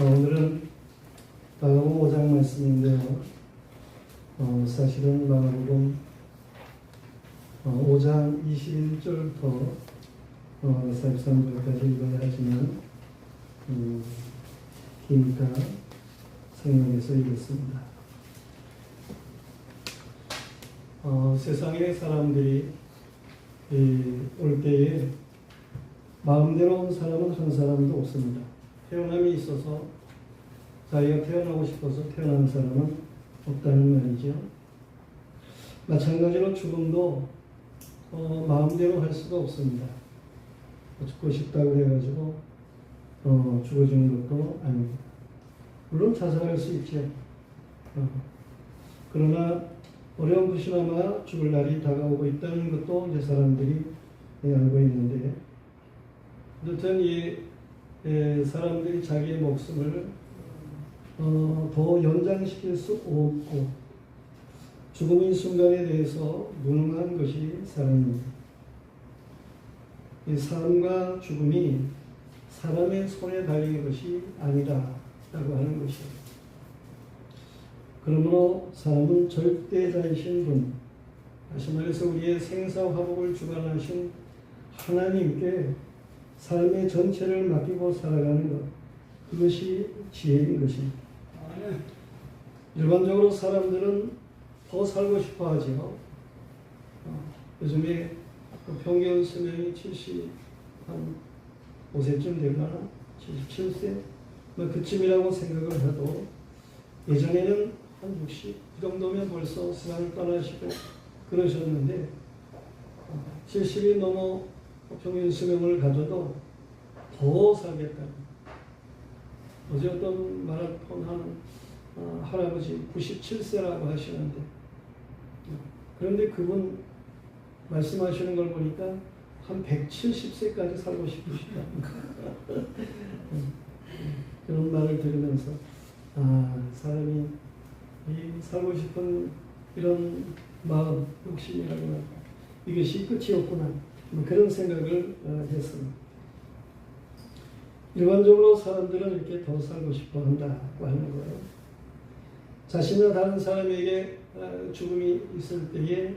오늘은 마가복음 5장 말씀인데요. 사실은 마가복음 5장 21절부터 43절까지 읽어야 하지만 기니까 생각해서 읽겠습니다. 세상의 사람들이 올 때에 마음대로 온 사람은 한 사람도 없습니다. 태어남이 있어서 자기가 태어나고 싶어서 태어난 사람은 없다는 말이죠. 마찬가지로 죽음도 마음대로 할 수가 없습니다. 죽고 싶다고 해가지고 죽어주는 것도 아닙니다. 물론 자살할 수 있죠. 그러나 어렴풋이나마 죽을 날이 다가오고 있다는 것도 이제 사람들이 알고 있는데, 어쨌든 이 사람들이 자기의 목숨을 더 연장시킬 수 없고 죽음의 순간에 대해서 무능한 것이 사람입니다. 이 삶과 죽음이 사람의 손에 달린 것이 아니다라고 하는 것이에요. 그러므로 사람은 절대자이신 분, 다시 말해서 우리의 생사화복을 주관하신 하나님께 삶의 전체를 맡기고 살아가는 것, 그것이 지혜인 것입니다. 일반적으로 사람들은 더 살고 싶어 하지요. 요즘에 평균 수명이 75세쯤 되거나 77세 그쯤이라고 생각을 해도, 예전에는 한 60, 그 정도면 벌써 세상을 떠나시고 그러셨는데 70이 넘어 평균 수명을 가져도 더 살겠다. 어제 어떤 마라톤 하는 할아버지 97세라고 하시는데, 그런데 그분 말씀하시는 걸 보니까 한 170세까지 살고 싶으시다. 그런 말을 들으면서 사람이 이 살고 싶은 이런 마음, 욕심이라고 할까, 이것이 끝이 없구나, 그런 생각을 했습니다. 일반적으로 사람들은 이렇게 더 살고 싶어 한다고 하는 거예요. 자신이나 다른 사람에게 죽음이 있을 때에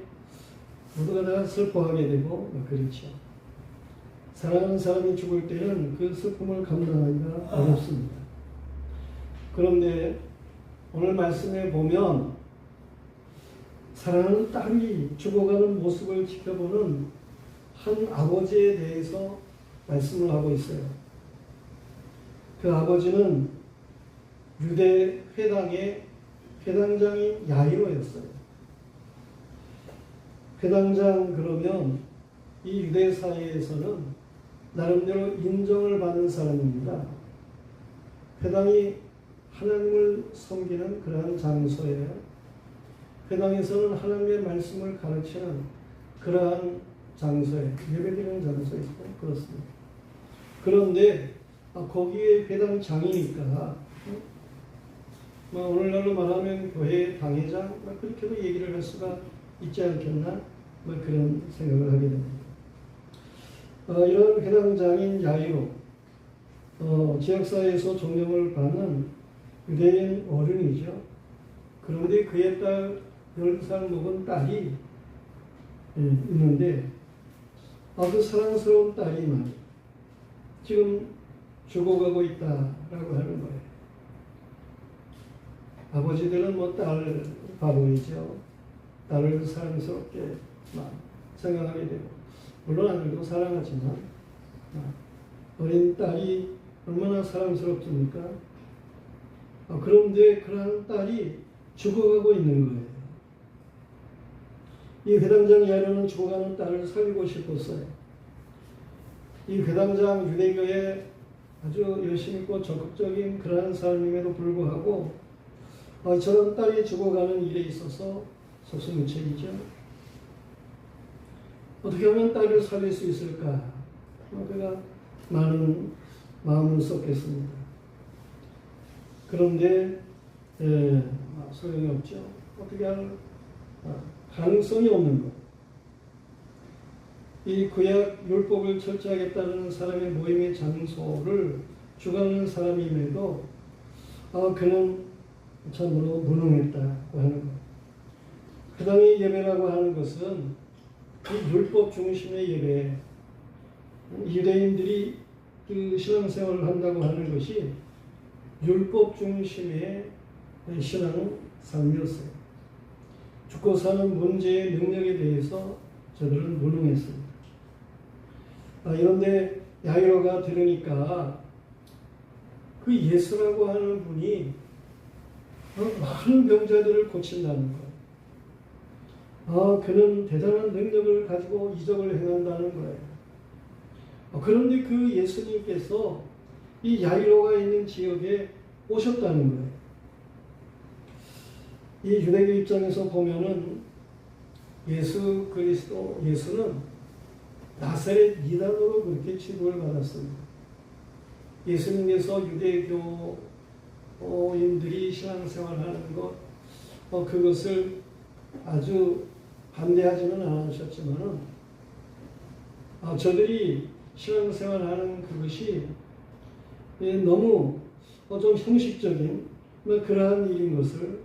모두가 다 슬퍼하게 되고 그렇죠. 사랑하는 사람이 죽을 때는 그 슬픔을 감당하기가 어렵습니다. 그런데 오늘 말씀에 보면 사랑하는 딸이 죽어가는 모습을 지켜보는 한 아버지에 대해서 말씀을 하고 있어요. 그 아버지는 유대 회당의 회당장인 야이로였어요. 회당장 그러면 이 유대 사회에서는 나름대로 인정을 받는 사람입니다. 회당이 하나님을 섬기는 그러한 장소예요. 회당에서는 하나님의 말씀을 가르치는 그러한 장소에 예배드리는 장소이고 그렇습니다. 그런데 거기에 회당장이니까 오늘날로 말하면 교회 당회장 그렇게도 얘기를 할 수가 있지 않겠나 그런 생각을 하게 됩니다. 이런 회당장인 야이로 지역사회에서 존경을 받는 유대인 어른이죠. 그런데 그의 딸 10살 먹은 딸이 있는데 그 사랑스러운 딸이 지금 죽어가고 있다라고 하는 거예요. 아버지들은 딸 바보이죠. 딸을 사랑스럽게 생각하게 되고, 물론 아들도 사랑하지만 어린 딸이 얼마나 사랑스럽습니까? 그런데 그런 딸이 죽어가고 있는 거예요. 이 회당장 야이로는 죽어가는 딸을 살리고 싶었어요. 이 회당장 유대교에 아주 열심히 있고 적극적인 그러한 사람임에도 불구하고 저런 딸이 죽어가는 일에 있어서 속수무책이죠. 어떻게 하면 딸을 살릴 수 있을까? 그가 많은 마음을 쏟겠습니다. 그런데 소용이 없죠. 어떻게 할 가능성이 없는 것. 이 구약 율법을 철저하게 따르는 사람의 모임의 장소를 주관하는 사람임에도 그는 참으로 무능했다고 하는 것. 그 당의 예배라고 하는 것은 이 율법 중심의 예배, 유대인들이 그 신앙생활을 한다고 하는 것이 율법 중심의 신앙 삶이었어요. 죽고 사는 문제의 능력에 대해서 저들은 무능했습니다. 그런데 야이로가 들으니까 그 예수라고 하는 분이 많은 병자들을 고친다는 거예요. 그는 대단한 능력을 가지고 이적을 행한다는 거예요. 그런데 그 예수님께서 이 야이로가 있는 지역에 오셨다는 거예요. 이 유대교 입장에서 보면은 예수 그리스도, 예수는 나사렛 이단으로 그렇게 취급을 받았습니다. 예수님께서 유대교인들이 신앙생활하는 것, 그것을 아주 반대하지는 않으셨지만은, 저들이 신앙생활하는 그것이 너무 좀 형식적인 그러한 일인 것을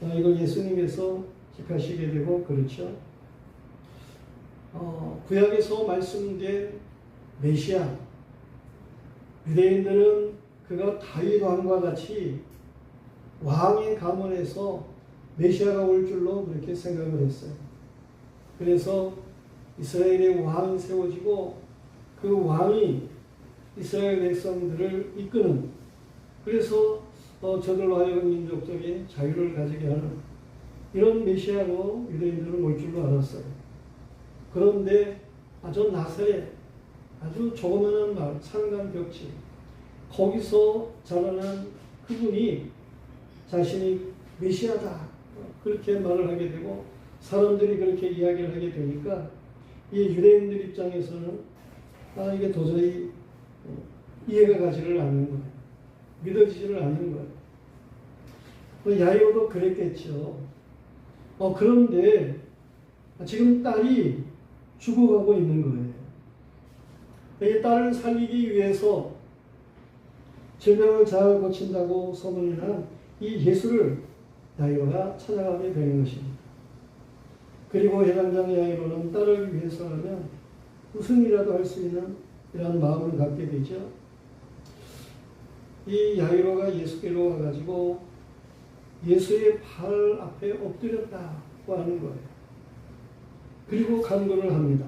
이걸 예수님께서 기억하시게 되고, 그렇죠. 구약에서 말씀된 메시아, 유대인들은 그가 다윗 왕과 같이 왕의 가문에서 메시아가 올 줄로 그렇게 생각을 했어요. 그래서 이스라엘의 왕이 세워지고 그 왕이 이스라엘 백성들을 이끄는, 그래서 저들로 하여금 민족적인 자유를 가지게 하는 이런 메시아로 유대인들은 올 줄로 알았어요. 그런데 아주 나사렛, 아주 조그마한 마을, 산간 벽지, 거기서 자라난 그분이 자신이 메시아다 그렇게 말을 하게 되고 사람들이 그렇게 이야기를 하게 되니까 이 유대인들 입장에서는 이게 도저히 이해가 가지를 않는 거예요. 믿어지지를 않는 거예요. 야이로도 그랬겠죠. 그런데 지금 딸이 죽어가고 있는 거예요. 이 딸을 살리기 위해서 질병을 잘 고친다고 소문이 난 이 예수를 야이로가 찾아가게 되는 것입니다. 그리고 해당장 야이로는 딸을 위해서라면 무슨 일이라도 할 수 있는 이런 마음을 갖게 되죠. 이 야이로가 예수께로 와가지고 예수의 발 앞에 엎드렸다고 하는 거예요. 그리고 간구를 합니다.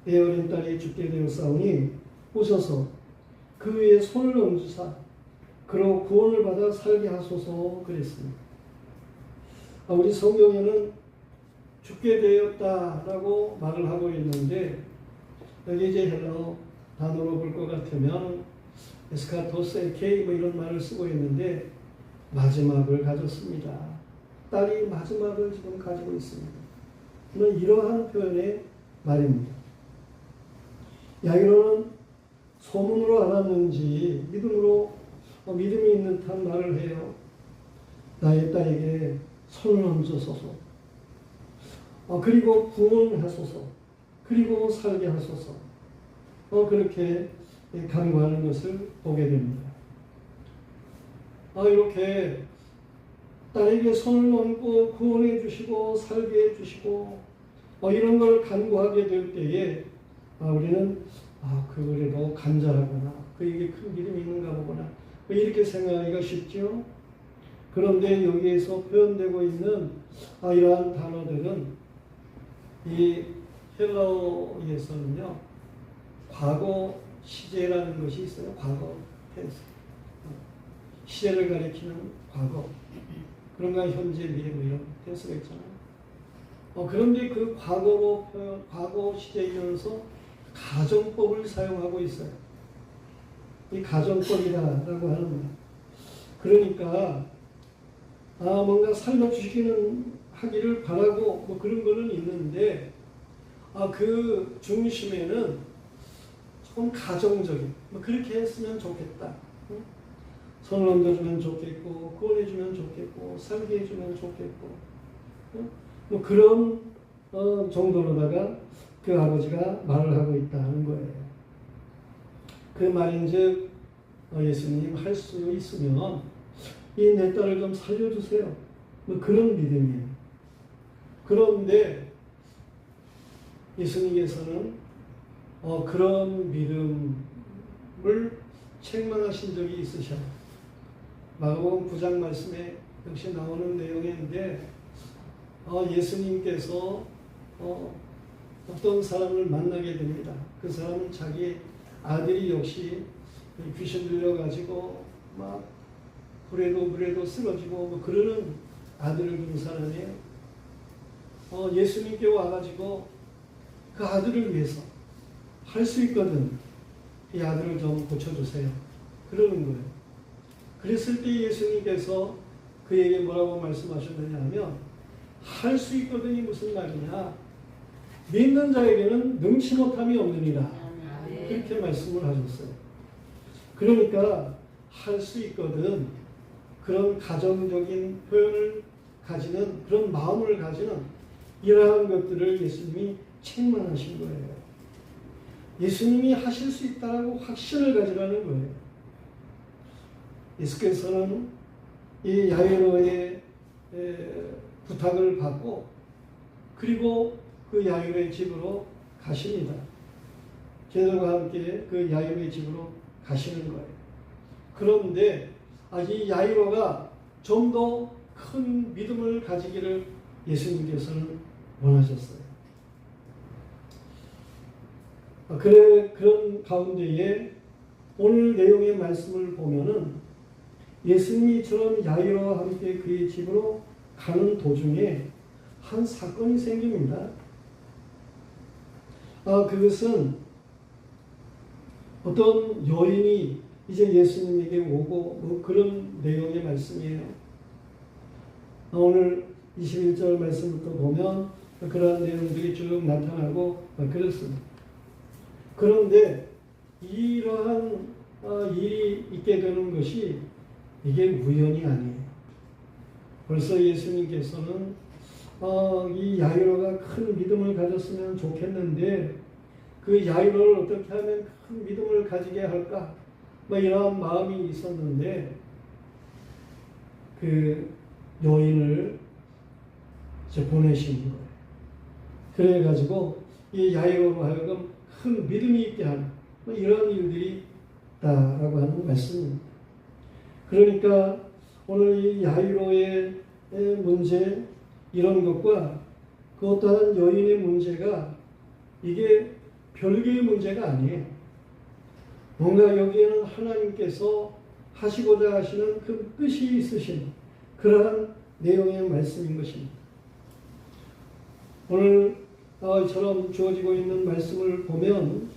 내 어린 딸이 죽게 되었사오니 오셔서 그 위에 손을 얹으사 그로 구원을 받아 살게 하소서 그랬습니다. 우리 성경에는 죽게 되었다라고 말을 하고 있는데 여기 이제 헬라어 단어로 볼 것 같으면 에스카토스 에케이 이런 말을 쓰고 있는데 마지막을 가졌습니다. 딸이 마지막을 지금 가지고 있습니다. 이러한 표현의 말입니다. 야이로는 소문으로 알았는지 믿음이 있는 듯한 말을 해요. 나의 딸에게 손을 얹어소서. 그리고 구원하소서. 그리고 살게 하소서. 그렇게 간구하는 것을 보게 됩니다. 이렇게 딸에게 손을 얹고 구원해 주시고 살게 해 주시고 이런 걸 간구하게 될 때에 우리는 그래도 간절하구나, 그에게 큰 믿음이 있는가 보구나 이렇게 생각하기가 쉽죠. 그런데 여기에서 표현되고 있는 이러한 단어들은 이 헬라어에서는요 과거 시제라는 것이 있어요. 과거 텐스, 시제를 가리키는 과거, 그런가 현재 미래 이런 텐스가 있잖아요. 그런데 그 과거 시제이면서 가정법을 사용하고 있어요. 이 가정법이라고 하는 거예요. 그러니까 뭔가 살려주시기는 하기를 바라고 그런 거는 있는데 그 중심에는 조금 가정적인 그렇게 했으면 좋겠다. 손을 얹어주면 좋겠고 구원해주면 좋겠고 살게 해주면 좋겠고 그런 정도로다가 그 아버지가 말을 하고 있다는 거예요. 그 말인즉 예수님 할 수 있으면 이 내 딸을 좀 살려주세요. 뭐 그런 믿음이에요. 그런데 예수님께서는 그런 믿음을 책망하신 적이 있으셔요. 마가복음 9장 말씀에 역시 나오는 내용인데 예수님께서 어떤 사람을 만나게 됩니다. 그 사람은 자기 아들이 역시 귀신 들려가지고 막 불에도 쓰러지고 뭐 그러는 아들을 둔 사람이에요. 예수님께 와가지고 그 아들을 위해서 할 수 있거든. 이 아들을 좀 고쳐주세요. 그러는 거예요. 그랬을 때 예수님께서 그에게 뭐라고 말씀하셨느냐 하면 할 수 있거든이 무슨 말이냐. 믿는 자에게는 능치 못함이 없느니라. 그렇게 말씀을 하셨어요. 그러니까 할 수 있거든 그런 가정적인 표현을 가지는 그런 마음을 가지는 이러한 것들을 예수님이 책망하신 거예요. 예수님이 하실 수 있다라고 확신을 가지라는 거예요. 예수께서는 이 야이로의 부탁을 받고 그리고 그 야이로의 집으로 가십니다. 제자들과 함께 그 야이로의 집으로 가시는 거예요. 그런데 이 야이로가 좀 더 큰 믿음을 가지기를 예수님께서는 원하셨어요. 그런 가운데에 오늘 내용의 말씀을 보면은 예수님이 저런 야이로와 함께 그의 집으로 가는 도중에 한 사건이 생깁니다. 그것은 어떤 여인이 이제 예수님에게 오고 뭐 그런 내용의 말씀이에요. 오늘 21절 말씀부터 보면 그러한 내용들이 쭉 나타나고 그렇습니다. 그런데 이러한 일이 있게 되는 것이 이게 우연이 아니에요. 벌써 예수님께서는 이 야이로가 큰 믿음을 가졌으면 좋겠는데 그 야이로를 어떻게 하면 큰 믿음을 가지게 할까? 뭐 이러한 마음이 있었는데 그 여인을 이제 보내신 거예요. 그래가지고 이 야이로로 하여금 큰 믿음이 있게 하는 뭐 이런 일들이 있다라고 하는 말씀입니다. 그러니까 오늘 이 야이로의 문제 이런 것과 그 어떠한 여인의 문제가 이게 별개의 문제가 아니에요. 뭔가 여기에는 하나님께서 하시고자 하시는 그 뜻이 있으신 그러한 내용의 말씀인 것입니다. 오늘 이처럼 주어지고 있는 말씀을 보면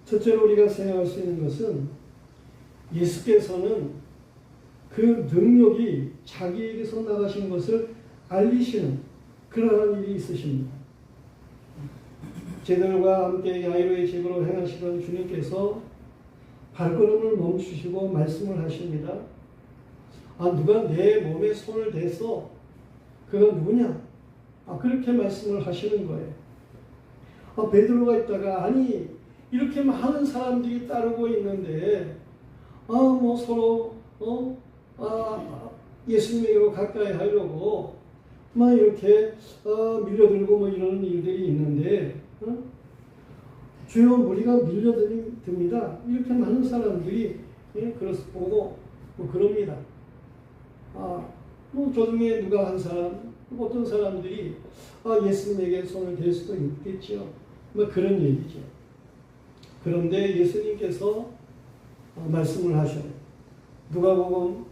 첫째로 우리가 생각할 수 있는 것은 예수께서는 그 능력이 자기에게서 나가신 것을 알리시는 그러한 일이 있으십니다. 제자들과 함께 야이로의 집으로 행하시던 주님께서 발걸음을 멈추시고 말씀을 하십니다. 누가 내 몸에 손을 댔어? 그가 누구냐? 그렇게 말씀을 하시는 거예요. 베드로가 있다가 아니 이렇게 많은 사람들이 따르고 있는데 뭐 서로 예수님에게로 가까이 하려고 막 이렇게 밀려들고 뭐 이러는 일들이 있는데 주여 우리가 밀려듭니다. 이렇게 많은 사람들이 그래서 보고 뭐 그럽니다. 뭐 조중에 누가 한 사람 어떤 사람들이 예수님에게 손을 댈 수도 있겠죠. 뭐 그런 얘기죠. 그런데 예수님께서 말씀을 하셔요. 누가복음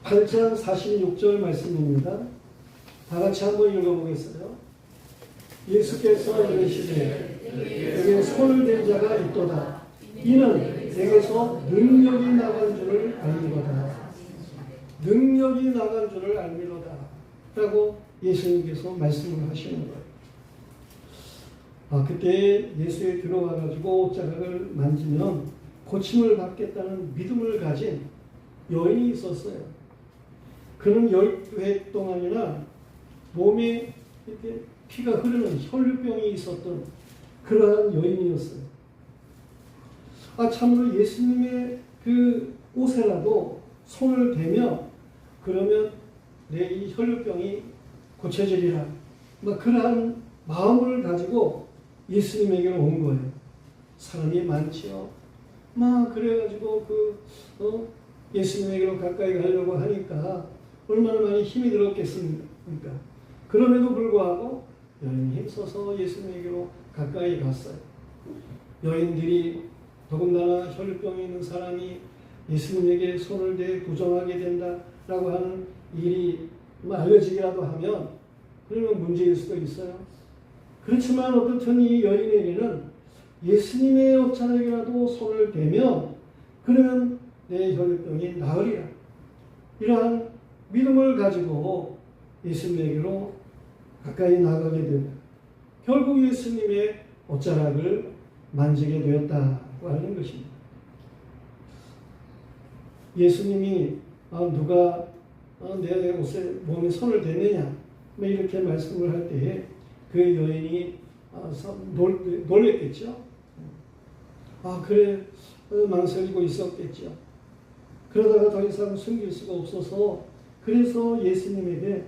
8장 46절 말씀입니다. 다 같이 한번 읽어보겠어요. 예수께서 이르시되 내게 손을 댄 자가 있도다. 이는 내게서 능력이 나간 줄을 알미로다. 능력이 나간 줄을 알미로다. 라고 예수님께서 말씀을 하시는 거예요. 그때 예수에 들어와가지고 옷자락을 만지면 고침을 받겠다는 믿음을 가진 여인이 있었어요. 그는 12해 동안이나 몸에 이렇게 피가 흐르는 혈류병이 있었던 그러한 여인이었어요. 참으로 예수님의 그 옷에라도 손을 대며 그러면 내 이 혈루병이 고쳐지리라. 막 그러한 마음을 가지고 예수님에게로 온 거예요. 사람이 많지요. 막 그래가지고 예수님에게로 가까이 가려고 하니까 얼마나 많이 힘이 들었겠습니까? 그럼에도 불구하고 여인이 힘써서 예수님에게로 가까이 갔어요. 여인들이 더군다나 혈루병이 있는 사람이 예수님에게 손을 대 부정하게 된다라고 하는 일이 알려지기라도 하면 그러면 문제일 수도 있어요. 그렇지만 어떻든 이 여인에게는 예수님의 옷자락이라도 손을 대면 그러면 내 혈루병이 나으리라. 이러한 믿음을 가지고 예수님에게로 가까이 나가게 되고 결국 예수님의 옷자락을 만지게 되었다고 하는 것입니다. 예수님이 누가 내 옷에 몸에 손을 대느냐 이렇게 말씀을 할 때에 그 여인이 놀랬겠죠. 그래 망설이고 있었겠죠. 그러다가 더 이상 숨길 수가 없어서 그래서 예수님에게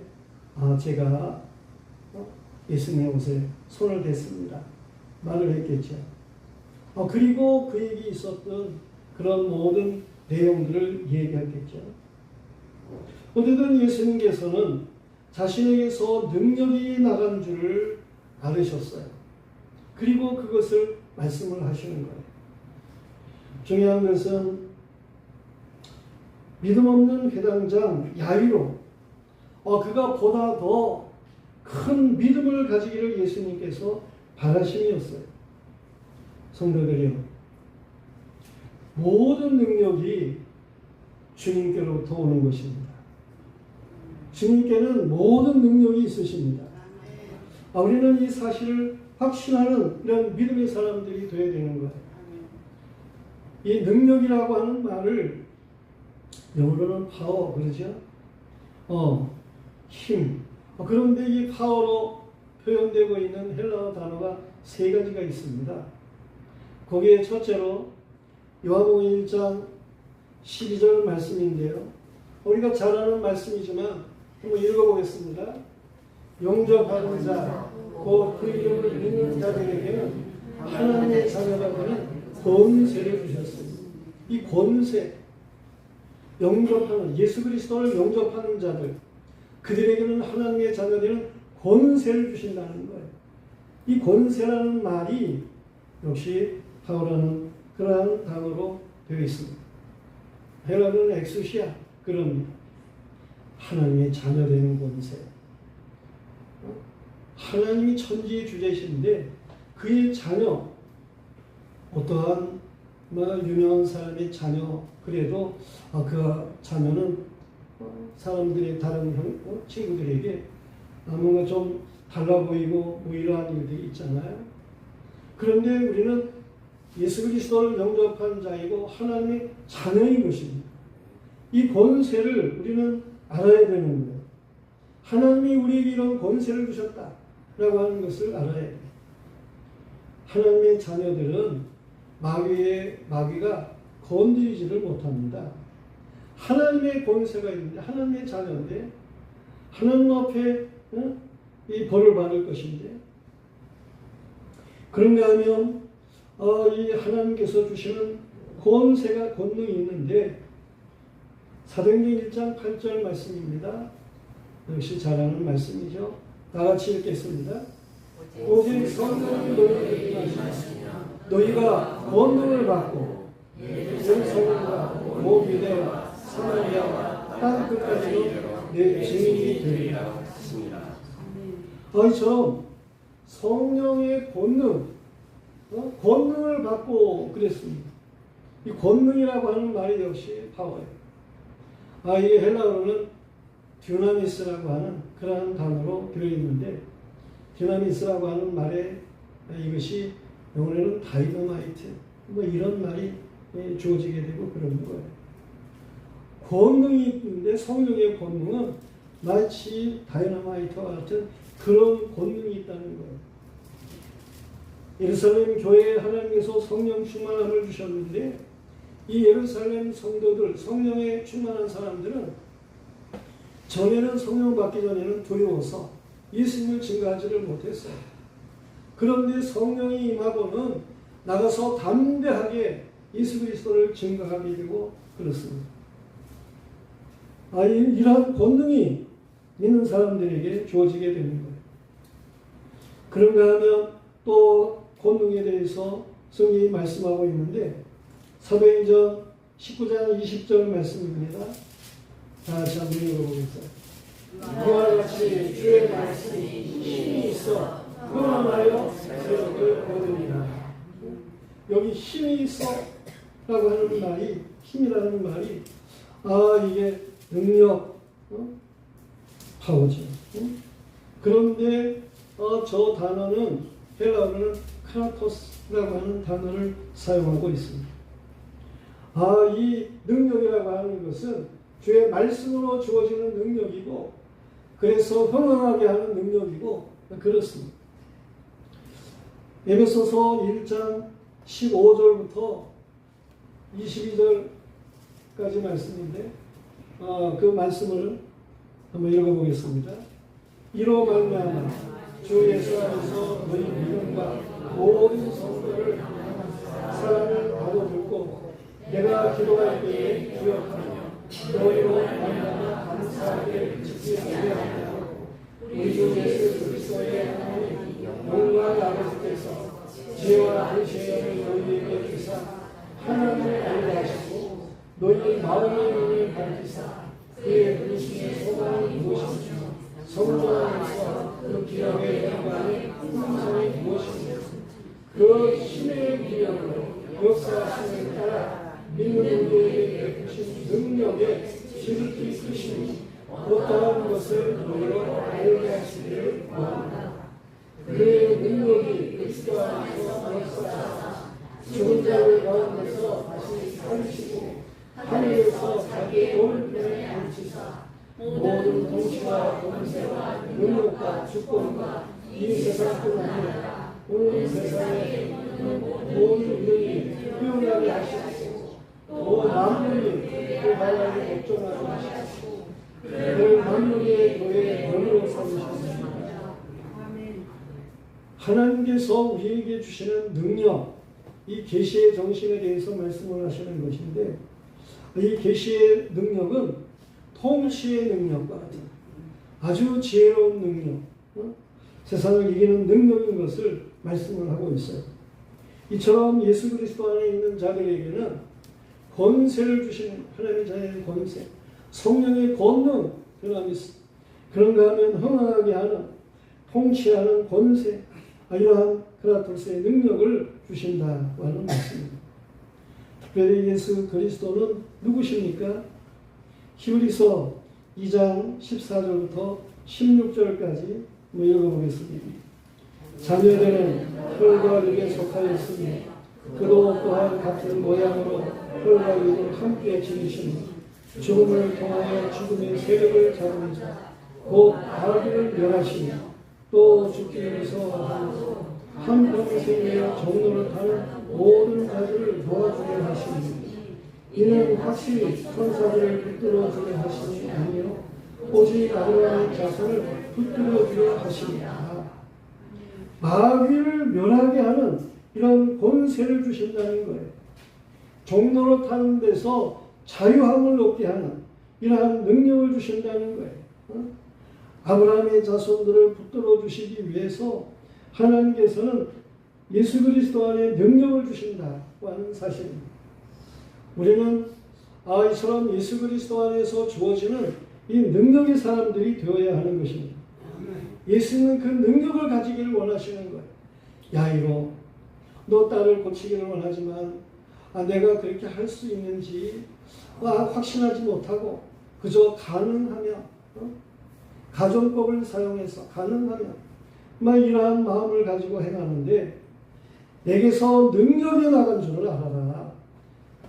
제가 예수님의 옷에 손을 댔습니다. 말을 했겠죠. 그리고 그에게 있었던 그런 모든 내용들을 얘기했겠죠. 어쨌든 예수님께서는 자신에게서 능력이 나간 줄을 알으셨어요. 그리고 그것을 말씀을 하시는 거예요. 중요한 것은 믿음 없는 회당장 야이로 그가 보다 더 큰 믿음을 가지기를 예수님께서 바라심이었어요. 성도들이요, 모든 능력이 주님께로부터 오는 것입니다. 주님께는 모든 능력이 있으십니다. 우리는 이 사실을 확신하는 이런 믿음의 사람들이 되어야 되는 거예요. 이 능력이라고 하는 말을 영어로는 파워 그러죠. 힘. 그런데 이 파워로 표현되고 있는 헬라어 단어가 세 가지가 있습니다. 거기에 첫째로 요한복음 1장 12절 말씀인데요. 우리가 잘 아는 말씀이지만 한번 읽어보겠습니다. 용접하는 자, 곧 그 이름을 믿는 자들에게는 하나님의 자녀가 되는 권세를 주셨습니다. 이 권세, 영접하는 예수 그리스도를 영접하는 자들, 그들에게는 하나님의 자녀들은 권세를 주신다는 거예요. 이 권세라는 말이 역시 파워라는 그러한 단어로 되어 있습니다. 헬라어는 엑수시아 그럽니다. 하나님의 자녀 되는 권세. 하나님이 천지의 주제이신데 그의 자녀, 어떠한 유명한 사람의 자녀, 그래도 그 자녀는 사람들의 다른 친구들에게 뭔가 좀 달라 보이고 이러한 일들이 있잖아요. 그런데 우리는 예수 그리스도를 영접한 자이고 하나님의 자녀인 것입니다. 이 권세를 우리는 알아야 되는 거예요. 하나님이 우리에게 이런 권세를 주셨다라고 하는 것을 알아야 돼요. 하나님의 자녀들은 마귀가 건드리지를 못합니다. 하나님의 권세가 있는데 하나님의 자녀인데 하나님 앞에 이 벌을 받을 것인데 그런가 하면 이 하나님께서 주시는 권능이 있는데 사도행전 1장 8절 말씀입니다. 역시 잘 아는 말씀이죠. 다 같이 읽겠습니다. 오직 성령이 너희에게 임하시면 너희가 권능을 받고 예루살렘과 온 유대와 사마리아와 땅 끝까지로 내 증인이 되리라 했습니다. 이처럼 성령의 권능을 받고 그랬습니다. 이 권능이라고 하는 말이 역시 파워예요. 이게 헬라어로는 듀나미스라고 하는 그러한 단어로 들어있는데 듀나미스라고 하는 말에 이것이 영어로는 다이너마이트 이런 말이 주어지게 되고 그러는 거예요. 권능이 있는데 성령의 권능은 마치 다이너마이트와 같은 그런 권능이 있다는 거예요. 예루살렘 교회에 하나님께서 성령 충만함을 주셨는데 이 예루살렘 성도들, 성령에 충만한 사람들은 전에는 성령 받기 전에는 두려워서 예수님을 증거하지를 못했어요. 그런데 성령이 임하고는 나가서 담대하게 예수 그리스도를 증거하게 되고 그렇습니다. 이러한 권능이 믿는 사람들에게 주어지게 되는 거예요. 그런가 하면 또 권능에 대해서 성경이 말씀하고 있는데 사도행전 19장 20절 말씀입니다. 다시 한번 읽어보겠습니다. 이와 같이 주의 말씀이 힘이 있어 그만하여 세력을 얻으리라. 여기 힘이 있어 라고 하는 말이, 힘이라는 말이 이게 능력, 파워죠. 그런데 저 단어는 헬라어로는 크라토스라고 하는 단어를 사용하고 있습니다. 이 능력이라고 하는 것은 주의 말씀으로 주어지는 능력이고 그래서 흥황하게 하는 능력이고 그렇습니다. 에베소서 1장 15절부터 22절까지 말씀인데 그 말씀을 한번 읽어보겠습니다. 이로 말미암아 주 예수 안에서 너희 믿음과 모든 성도를 사랑을 받아들고 내가 기도할 때에 기억하며 너희로 말미암아 감사하게 짓지 아니하고 우리 주 예수 그리스도의 하나님 영광의 아버지께서 지혜와 계시를 너희에게 주사 하나님을 알게 하시고 너희 마음의 눈을 밝히사 그의 부르심의 소망이 무엇인지 성도 안에서 그 기억의 영광의 풍성이 무엇인지 그 힘의 기억으로 역사하심을 따라 믿는 우리에게 베푸신 능력의 지극히 크심이 어떠한 것을 너희로 알게 하시기를 원한다. 그의 능력이 그리스도 안에서 역사하사 죽은 자들 가운데서 다시 살리시고 하늘에서 자기의 오른편에 앉히사 모든 통치와 권세와 능력과 주권과 이 세상뿐 아니라 오늘 세상에 있는 모든 일이 표현하게 하시고 또 만물이 그 바람에 복종하게 하시고 그 만물의 교회의 본으로 삼으셨습니다. 하나님께서 우리에게 주시는 능력, 이 계시의 정신에 대해서 말씀을 하시는 것인데 이 계시의 능력은 통치의 능력과 같은 아주 지혜로운 능력, 세상을 이기는 능력인 것을 말씀을 하고 있어요. 이처럼 예수 그리스도 안에 있는 자들에게는 권세를 주시는 하나님의 자녀의 권세, 성령의 권능, 그런가 하면 흥황하게 하는, 통치하는 권세, 이러한 크라토스의 능력을 주신다고 하는 말씀입니다. 특별히 예수 그리스도는 누구십니까? 히브리서 2장 14절부터 16절까지 읽어보겠습니다. 자녀들은 혈과 육에 속하였으니 그도 또한 같은 모양으로 혈과 육을 함께 지니시니 죽음을 통하여 죽음의 세력을 잡으면서 곧 마귀를 멸하시니 또 죽기 위해서 한평생에 정로를 타는 모든 자들을 도와주게 하시니 이는 확실히 천사들을 붙들어주게 하시니 아니요 오직 아브라함의 자손을 붙들어주게 하시니라. 마귀를 멸하게 하는 이런 권세를 주신다는 거예요. 종로로 타는 데서 자유함을 얻게 하는 이러한 능력을 주신다는 거예요. 아브라함의 자손들을 붙들어 주시기 위해서 하나님께서는 예수 그리스도 안에 능력을 주신다고 하는 사실입니다. 우리는 이처럼 예수 그리스도 안에서 주어지는 이 능력의 사람들이 되어야 하는 것입니다. 예수님은 그 능력을 가지기를 원하시는 거예요. 야이로, 너 딸을 고치기를 원하지만 내가 그렇게 할 수 있는지 확신하지 못하고 그저 가능하면 가정법을 사용해서 가능하면 이러한 마음을 가지고 행하는데 내게서 능력이 나간 줄을 알아라.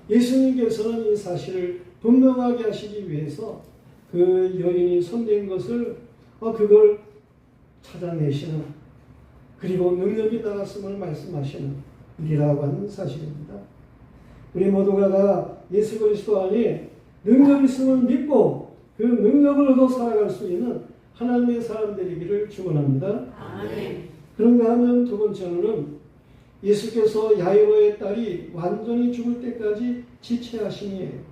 예수님께서는 이 사실을 분명하게 하시기 위해서 그 여인이 손댄 것을 그걸 찾아내시는 그리고 능력이 나갔음을 말씀하시는 일이라고 하는 사실입니다. 우리 모두가 다 예수 그리스도 안에 능력이 있음을 믿고 그 능력을 얻어 살아갈 수 있는 하나님의 사람들이기를 축원합니다. 아멘. 그런가 하면 두 번째로는 예수께서 야이로의 딸이 완전히 죽을 때까지 지체하심이에요.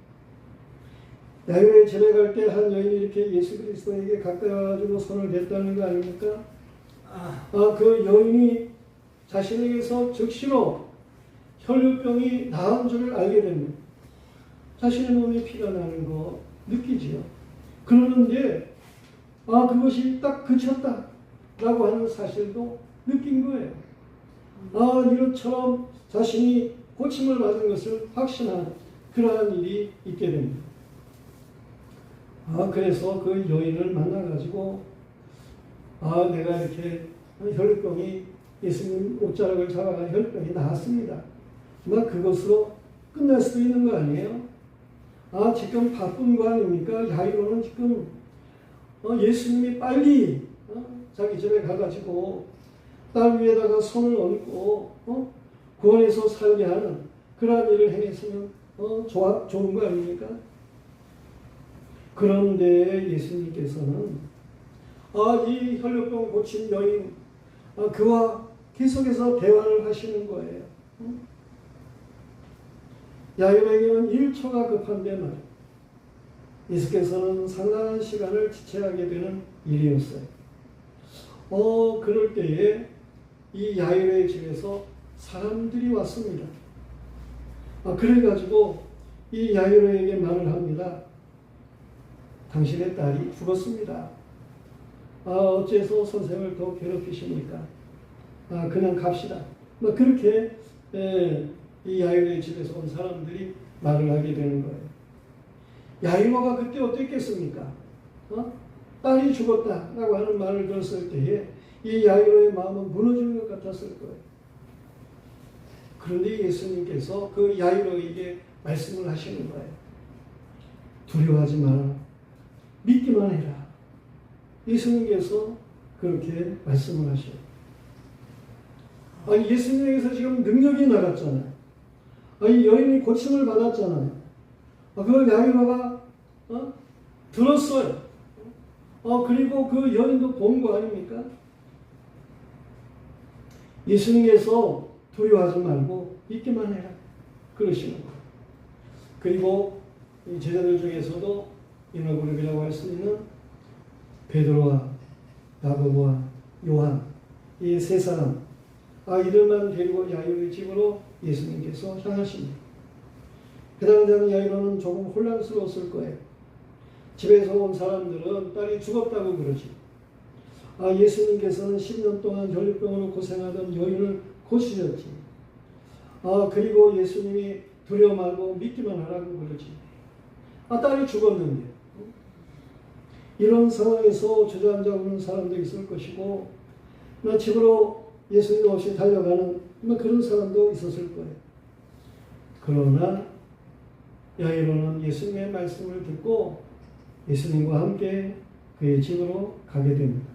야이로의 집에 갈 때 한 여인이 이렇게 예수 그리스도에게 가까이 와가지고 손을 댔다는 거 아닙니까? 그 여인이 자신에게서 즉시로 혈류병이 나은 줄을 알게 됩니다. 자신의 몸에 피가 나는 거 느끼지요. 그러는데 그것이 딱 그쳤다 라고 하는 사실도 느낀 거예요. 이것처럼 자신이 고침을 받은 것을 확신한 그러한 일이 있게 됩니다. 그래서 그 여인을 만나가지고 내가 이렇게 혈병이 예수님 옷자락을 잡아가 혈병이 나았습니다. 그것으로 끝날 수도 있는 거 아니에요? 지금 바쁜 거 아닙니까? 야이로는 지금 예수님이 빨리 자기 집에 가가지고 딸 위에다가 손을 얹고 구원해서 살게 하는 그러한 일을 행했으면 좋은 거 아닙니까? 그런데 예수님께서는 이 혈류병 고친 여인 그와 계속해서 대화를 하시는 거예요. 야이로에게는 1초가 급한데 말이에요. 예수께서는 상당한 시간을 지체하게 되는 일이었어요. 그럴 때에 이 야이로의 집에서 사람들이 왔습니다. 그래가지고 이 야이로에게 말을 합니다. 당신의 딸이 죽었습니다. 어째서 선생을 더 괴롭히십니까? 그냥 갑시다. 그렇게 이 야이로의 집에서 온 사람들이 말을 하게 되는 거예요. 야이로가 그때 어땠겠습니까? 딸이 죽었다라고 하는 말을 들었을 때에 이 야이로의 마음은 무너지는 것 같았을 거예요. 그런데 예수님께서 그 야이로에게 말씀을 하시는 거예요. 두려워하지 마라. 믿기만 해라. 예수님께서 그렇게 말씀을 하셔요. 예수님에게서 지금 능력이 나갔잖아요. 이 여인이 고침을 받았잖아요. 그걸 야이로가 들었어요. 그리고 그 여인도 본 거 아닙니까? 예수님께서 두려워하지 말고 믿기만 해라. 그러시는 거예요. 그리고 이 제자들 중에서도 인어그룹이라고 할 수 있는 베드로와 야고보와 요한 이 세 사람 이들만 데리고 야이로의 집으로 예수님께서 향하십니다. 그 당시에는 야이로는 조금 혼란스러웠을 거예요. 집에서 온 사람들은 딸이 죽었다고 그러지. 예수님께서는 10년 동안 혈류병으로 고생하던 여인을 고치셨지. 그리고 예수님이 두려워 말고 믿기만 하라고 그러지. 딸이 죽었는데. 이런 상황에서 주저앉아 오는 사람도 있을 것이고, 집으로 예수님 없이 달려가는 그런 사람도 있었을 거예요. 그러나 야이로는 예수님의 말씀을 듣고 예수님과 함께 그의 집으로 가게 됩니다.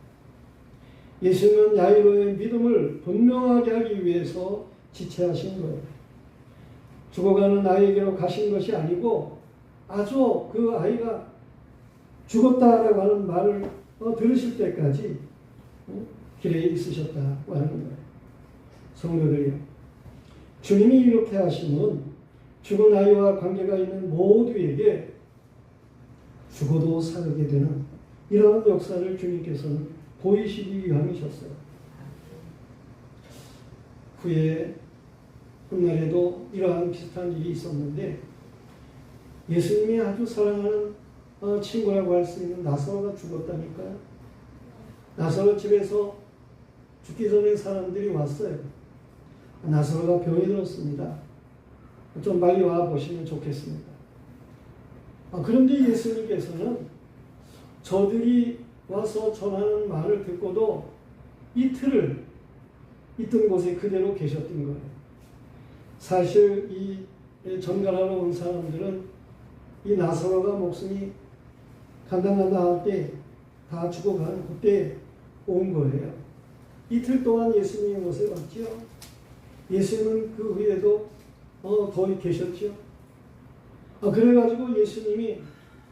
예수님은 야이로의 믿음을 분명하게 하기 위해서 지체하신 거예요. 죽어가는 아이에게로 가신 것이 아니고 아주 그 아이가 죽었다라고 하는 말을 들으실 때까지 길에 있으셨다고 하는 거예요. 성도들이요. 주님이 이렇게 하시면 죽은 아이와 관계가 있는 모두에게 죽어도 살게 되는 이러한 역사를 주님께서는 보이시기 위함이셨어요. 후에 훗날에도 이러한 비슷한 일이 있었는데 예수님이 아주 사랑하는 친구라고 할 수 있는 나사로가 죽었다니까요. 나사로 집에서 죽기 전에 사람들이 왔어요. 나사로가 병이 들었습니다. 좀 빨리 와 보시면 좋겠습니다. 그런데 예수님께서는 저들이 와서 전하는 말을 듣고도 이틀을 있던 곳에 그대로 계셨던 거예요. 사실 이 전갈하러 온 사람들은 이 나사로가 목숨이 간당간당할 때 다 죽어가는 그때 온 거예요. 이틀 동안 예수님의 곳에 왔지요. 예수님은 그 후에도 거기 계셨죠. 그래가지고 예수님이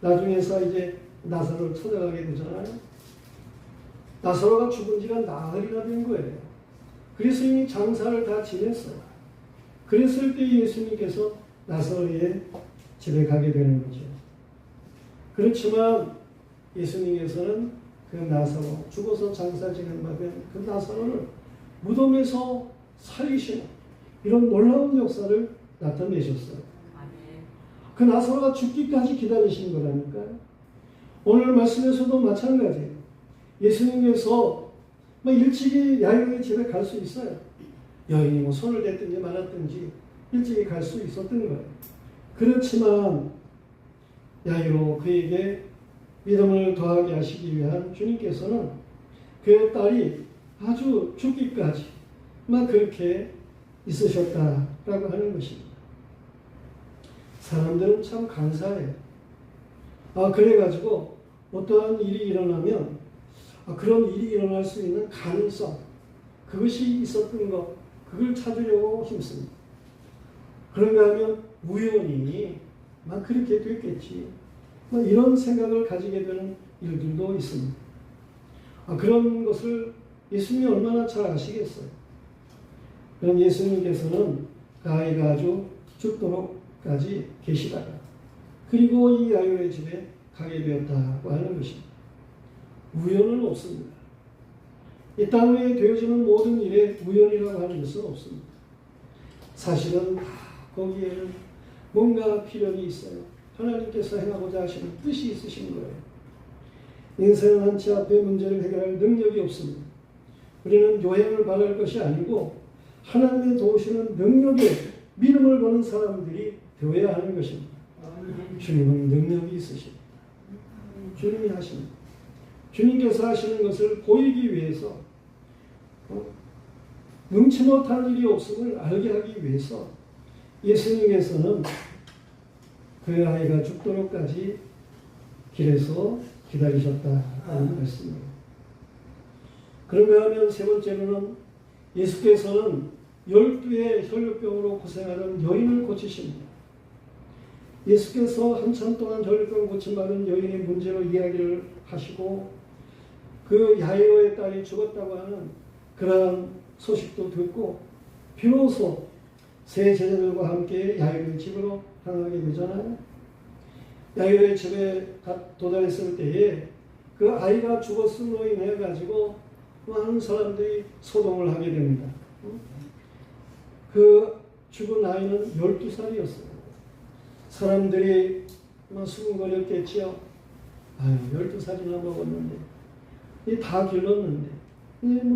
나중에서 이제 나사로를 찾아가게 되잖아요. 나사로가 죽은 지가 나흘이나 된 거예요. 그래서 이미 장사를 다 지냈어요. 그랬을 때 예수님께서 나사로의 집에 가게 되는 거죠. 그렇지만 예수님께서는 그 나사로, 죽어서 장사 지낸 그 나사로를 무덤에서 살리시는 이런 놀라운 역사를 나타내셨어요. 그 나사로가 죽기까지 기다리신 거라니까요. 오늘 말씀에서도 마찬가지예요. 예수님께서 일찍이 야이로의 집에 갈 수 있어요. 여인이 뭐 손을 댔든지 말았든지 일찍이 갈 수 있었던 거예요. 그렇지만 야이로 그에게 믿음을 더하게 하시기 위한 주님께서는 그의 딸이 아주 죽기까지 그렇게 있으셨다라고 하는 것입니다. 사람들은 참 간사해요. 그래가지고 어떠한 일이 일어나면 그런 일이 일어날 수 있는 가능성, 그것이 있었던 것, 그걸 찾으려고 힘씁니다. 그런가 하면 우연히 그렇게 됐겠지. 이런 생각을 가지게 되는 일들도 있습니다. 그런 것을 예수님이 얼마나 잘 아시겠어요. 그럼 예수님께서는 그 아이가 아주 죽도록까지 계시다가 그리고 이 야이로의 집에 가게 되었다고 하는 것입니다. 우연은 없습니다. 이 땅 위에 되어지는 모든 일에 우연이라고 하는 것은 없습니다. 사실은 거기에는 뭔가 필연이 있어요. 하나님께서 행하고자 하시는 뜻이 있으신 거예요. 인생은 한치 앞에 문제를 해결할 능력이 없습니다. 우리는 요행을 바랄 것이 아니고 하나님의 도우시는 능력에 믿음을 거는 사람들이 되어야 하는 것입니다. 주님은 능력이 있으십니다. 주님이 하십니다. 주님께서 하시는 것을 보이기 위해서 능치 못한 일이 없음을 알게 하기 위해서 예수님께서는 그 아이가 죽도록까지 길에서 기다리셨다는 말씀입니다. 그런가 하면 세 번째로는 예수께서는 12의 혈류병으로 고생하는 여인을 고치십니다. 예수께서 한참 동안 혈류병 고침받은 여인의 문제로 이야기를 하시고 그 야이로의 딸이 죽었다고 하는 그러한 소식도 듣고 비로소 세 제자들과 함께 야이로의 집으로 향하게 되잖아요. 야이로의 집에 도달했을 때에 그 아이가 죽었음으로 인해 가지고 많은 사람들이 소동을 하게 됩니다. 그 죽은 아이는 12살이었어요. 사람들이 수군거렸겠지요. 12살이나 먹었는데 다 길렀는데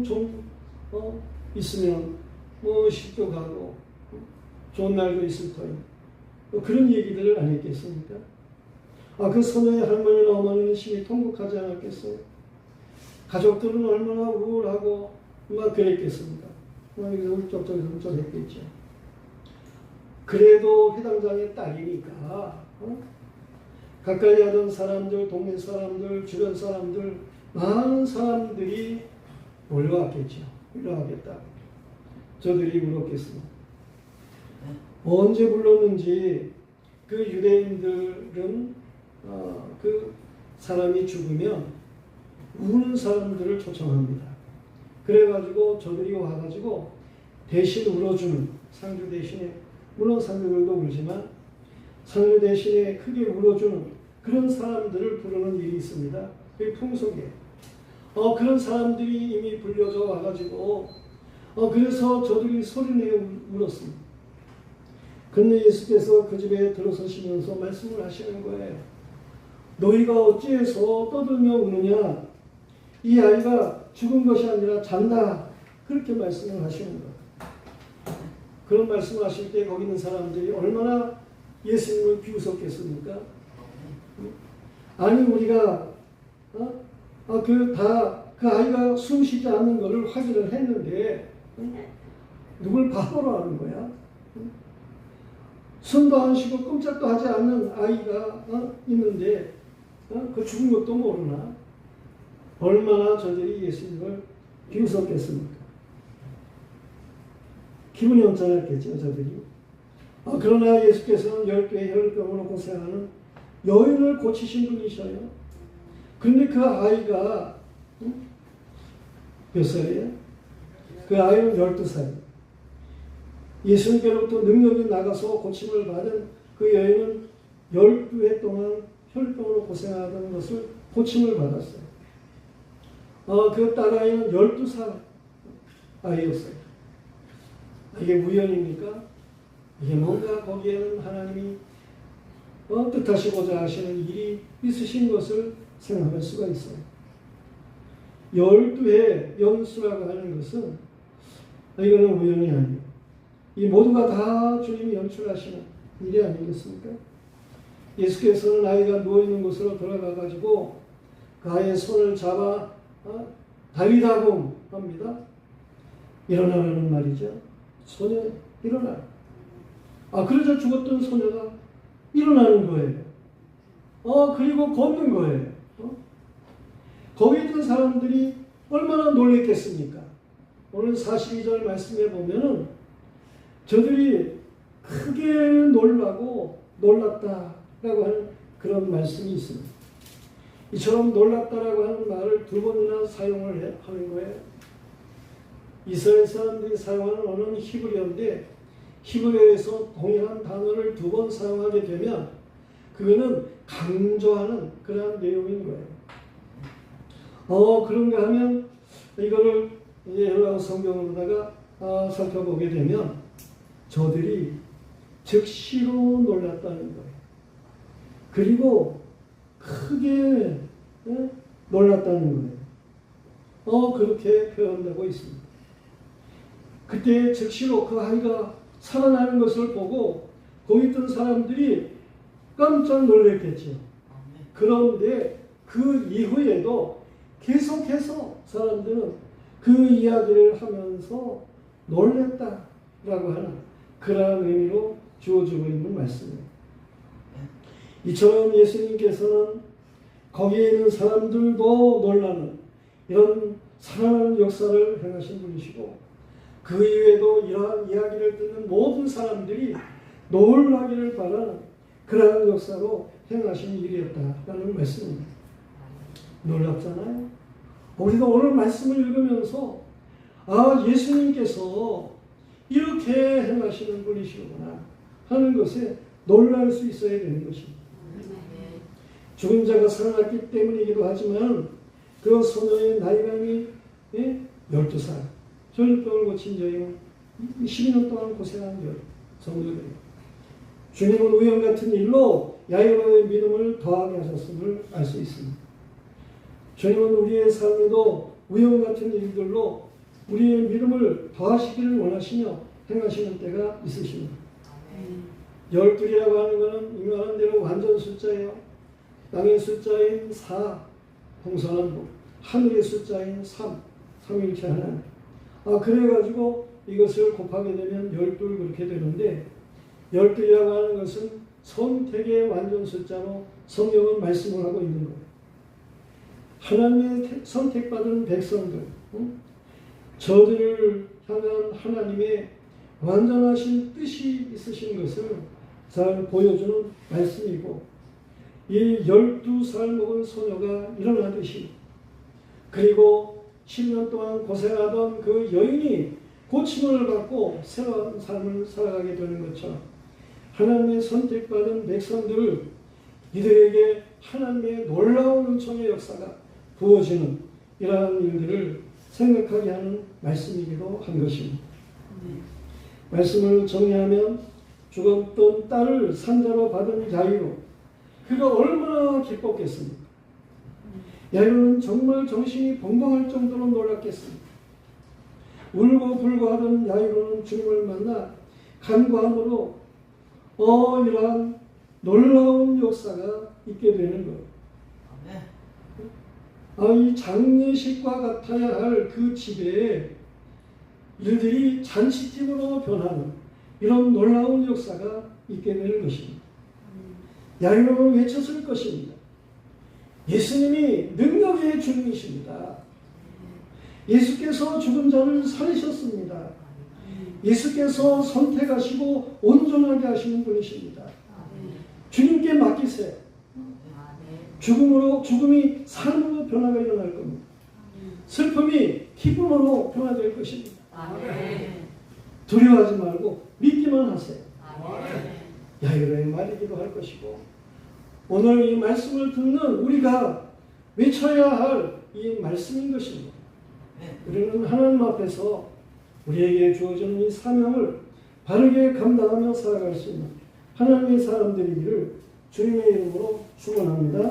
좀 있으면 식도 가고 좋은 날도 있을 터이 그런 얘기들을 안 했겠습니까? 그 소녀의 할머니나 어머니는 심히 통곡하지 않았겠어요? 가족들은 얼마나 우울하고 그랬겠습니까? 여기서 울적적 했겠죠. 그래도 회당장의 딸이니까 가까이 하던 사람들, 동네 사람들, 주변 사람들, 많은 사람들이 몰려왔겠죠. 일어나겠다. 저들이 물었겠습니다. 언제 불렀는지 그 유대인들은 그 사람이 죽으면 우는 사람들을 초청합니다. 그래가지고 저들이 와가지고 대신 울어주는 상주 대신에 물론 상주들도 울지만 상주 대신에 크게 울어주는 그런 사람들을 부르는 일이 있습니다. 그게 풍속이에요. 그런 사람들이 이미 불려져 와가지고 그래서 저들이 소리내어 울었습니다. 근데 예수께서 그 집에 들어서시면서 말씀을 하시는 거예요. 너희가 어찌해서 떠들며 우느냐? 이 아이가 죽은 것이 아니라 잔다. 그렇게 말씀을 하시는 거예요. 그런 말씀을 하실 때 거기 있는 사람들이 얼마나 예수님을 비웃었겠습니까? 아니 우리가 그 아이가 숨 쉬지 않는 것을 확인을 했는데 누굴 바보로 하는 거야? 숨도 안 쉬고 꼼짝도 하지 않는 아이가 있는데 그 죽은 것도 모르나? 얼마나 저들이 예수님을 비웃었겠습니까? 기분이 언짢았겠죠, 저들이. 그러나 예수께서는 12의 혈병으로 고생하는 여인을 고치신 분이셔요. 그런데 그 아이가 몇 살이에요? 그 아이는 12살. 예수님께로부터 능력이 나가서 고침을 받은 그 여인은 12해 동안 혈병으로 고생하던 것을 고침을 받았어요. 그 딸아이는 12살 아이였어요. 이게 우연입니까? 이게 뭔가 거기에는 하나님이 뜻하시고자 하시는 일이 있으신 것을 생각할 수가 있어요. 12의 연수라고 하는 것은 이거는 우연이 아니에요. 이 모두가 다 주님이 연출하시는 일이 아니겠습니까? 예수께서는 아이가 누워있는 곳으로 들어가가지고 그 아이의 손을 잡아 다리다봄 합니다. 일어나라는 말이죠. 소녀 일어나. 그러자 죽었던 소녀가 일어나는 거예요. 그리고 걷는 거예요. 거기 있던 사람들이 얼마나 놀랬겠습니까? 오늘 42절 말씀에 보면은 저들이 크게 놀라고 놀랐다라고 하는 그런 말씀이 있습니다. 이처럼 놀랐다라고 하는 말을 2번이나 사용을 하는 거예요. 이스라엘 사람들이 사용하는 언어는 히브리어인데 히브리어에서 동일한 단어를 2번 사용하게 되면 그거는 강조하는 그러한 내용인 거예요. 그런가 하면 이거를 여러 성경으로다가 살펴보게 되면 저들이 즉시로 놀랐다는 거예요. 그리고 크게 놀랐다는 거예요. 그렇게 표현되고 있습니다. 그때 즉시로 그 아이가 살아나는 것을 보고 거기 있던 사람들이 깜짝 놀랐겠죠. 그런데 그 이후에도 계속해서 사람들은 그 이야기를 하면서 놀랬다라고 하는 그러한 의미로 주어지고 있는 말씀이에요. 이처럼 예수님께서는 거기에 있는 사람들도 놀라는 이런 살아나는 역사를 행하신 분이시고 그 이후에도 이러한 이야기를 듣는 모든 사람들이 놀라기를 바라는 그러한 역사로 행하신 일이었다라는 말씀입니다. 놀랍잖아요. 우리도 오늘 말씀을 읽으면서 예수님께서 이렇게 행하시는 분이시구나 하는 것에 놀랄 수 있어야 되는 것입니다. 죽은 자가 살아났기 때문이기도 하지만 그 소녀의 나이가 이미 12살 혈병을 고친 여인은 12년 동안 고생한 성도들이에요. 주님은 우연 같은 일로 야이로의 믿음을 더하게 하셨음을 알 수 있습니다. 주님은 우리의 삶에도 우연 같은 일들로 우리의 믿음을 더하시기를 원하시며 행하시는 때가 있으십니다. 12이라고 하는 것은 이만한 대로 완전 숫자예요. 땅의 숫자인 4, 동서남북, 하늘의 숫자인 3, 삼위일체 하나님. 그래가지고 이것을 곱하게 되면 12 그렇게 되는데 12이라고 하는 것은 선택의 완전 숫자로 성경은 말씀을 하고 있는 거예요. 하나님의 선택받은 백성들, 저들을 향한 하나님의 완전하신 뜻이 있으신 것을 잘 보여주는 말씀이고 이 12살 먹은 소녀가 일어나듯이 그리고 10년 동안 고생하던 그 여인이 고침을 받고 새로운 삶을 살아가게 되는 것처럼 하나님의 선택받은 백성들을 이들에게 하나님의 놀라운 은총의 역사가 부어지는 이러한 일들을 생각하게 하는 말씀이기도 한 것입니다. 말씀을 정리하면 죽었던 딸을 산자로 받은 야이로 그가 얼마나 기뻤겠습니까? 야이로는 정말 정신이 벙벙할 정도로 놀랐겠습니다. 울고 불고 하던 야이로는 주님을 만나 간구함으로 이러한 놀라운 역사가 있게 되는 거예요. 이 장례식과 같아야 할 그 집에 일들이 잔치집으로 변하는 이런 놀라운 역사가 있게 되는 것입니다. 야이로는 외쳤을 것입니다. 예수님이 능력의 주님이십니다. 예수께서 죽은 자를 살리셨습니다. 예수께서 선택하시고 온전하게 하시는 분이십니다. 주님께 맡기세요. 죽음이 삶으로 변화가 일어날 겁니다. 슬픔이 기쁨으로 변화될 것입니다. 두려워하지 말고 믿기만 하세요. 야이로의 말이기도 할 것이고, 오늘 이 말씀을 듣는 우리가 외쳐야 할 이 말씀인 것입니다. 우리는 하나님 앞에서 우리에게 주어지는 이 사명을 바르게 감당하며 살아갈 수 있는 하나님의 사람들이기를 주님의 이름으로 축원합니다.